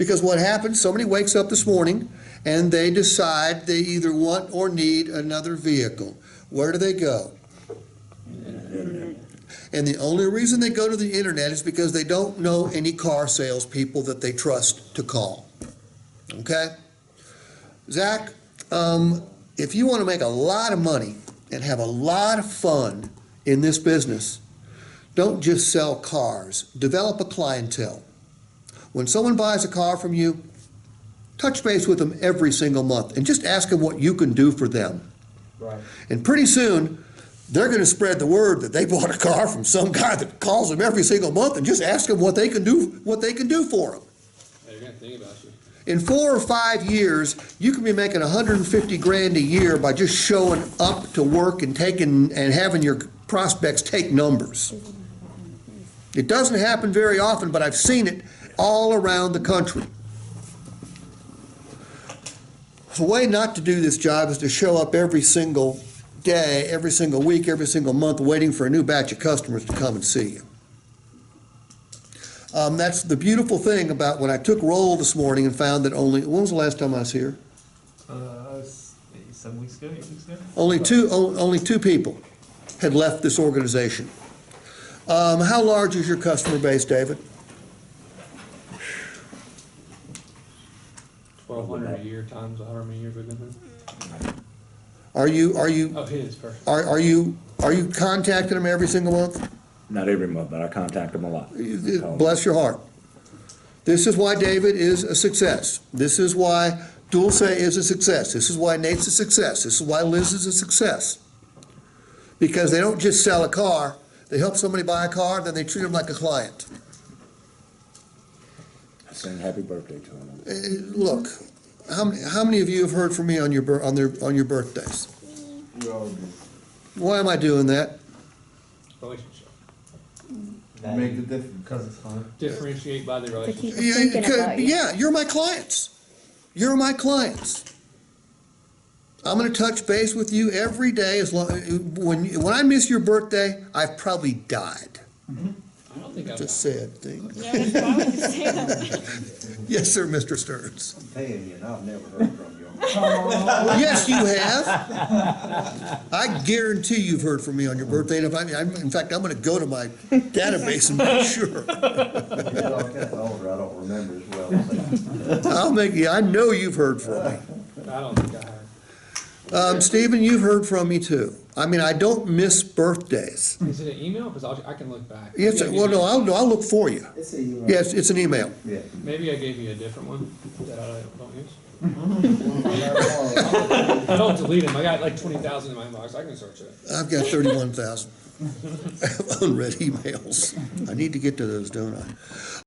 Because what happens, somebody wakes up this morning and they decide they either want or need another vehicle. Where do they go? And the only reason they go to the internet is because they don't know any car salespeople that they trust to call. Okay? Zach, if you want to make a lot of money and have a lot of fun in this business, don't just sell cars. Develop a clientele. When someone buys a car from you, touch base with them every single month and just ask them what you can do for them. Right. And pretty soon, they're going to spread the word that they bought a car from some guy that calls them every single month, and just ask them what they can do for them. They're going to think about you. In 4 or 5 years, you can be making 150 grand a year by just showing up to work and having your prospects take numbers. It doesn't happen very often, but I've seen it all around the country. The way not to do this job is to show up every single day, every single week, every single month, waiting for a new batch of customers to come and see you. That's the beautiful thing about when I took roll this morning and found that when was the last time I was here? 7 weeks ago, 8 weeks ago? Only two people had left this organization. How large is your customer base, David? 1,200 a year times however many years we've been here. Are you Oh, his first. are you contacting them every single month? Not every month, but I contact them a lot. Bless your heart. This is why David is a success. This is why Dulce is a success. This is why Nate's a success. This is why Liz is a success. Because they don't just sell a car. They help somebody buy a car, then they treat them like a client. I sing happy birthday to them. Look, how many of you have heard from me on your birthdays? We all do. Why am I doing that? Relationship. Make the difference. Because it's fun. Differentiate by the To relationship. keep thinking about you. Yeah, you're my clients. You're my clients. I'm going to touch base with you every day as long when I miss your birthday, I've probably died. I don't think It's I've. a sad thing. Yeah, that's why I would say that. Yes, sir, Mr. Stearns. I'm paying you, and I've never heard from you. Yes, you have. I guarantee you've heard from me on your birthday. And in fact, I'm going to go to my database and make sure. You're all kind of older, I don't remember as well. I know you've heard from me. I don't think I have. Stephen, you've heard from me too. I mean, I don't miss birthdays. Is it an email? Because I can look back. Yes, Maybe I well, gave no, I'll look for you. It's a email. Yes, it's an email. Yeah. Maybe I gave you a different one that I don't use. Yeah. I don't delete them. I got like 20,000 in my inbox. I can search it. I've got 31,000 unread emails. I need to get to those, don't I?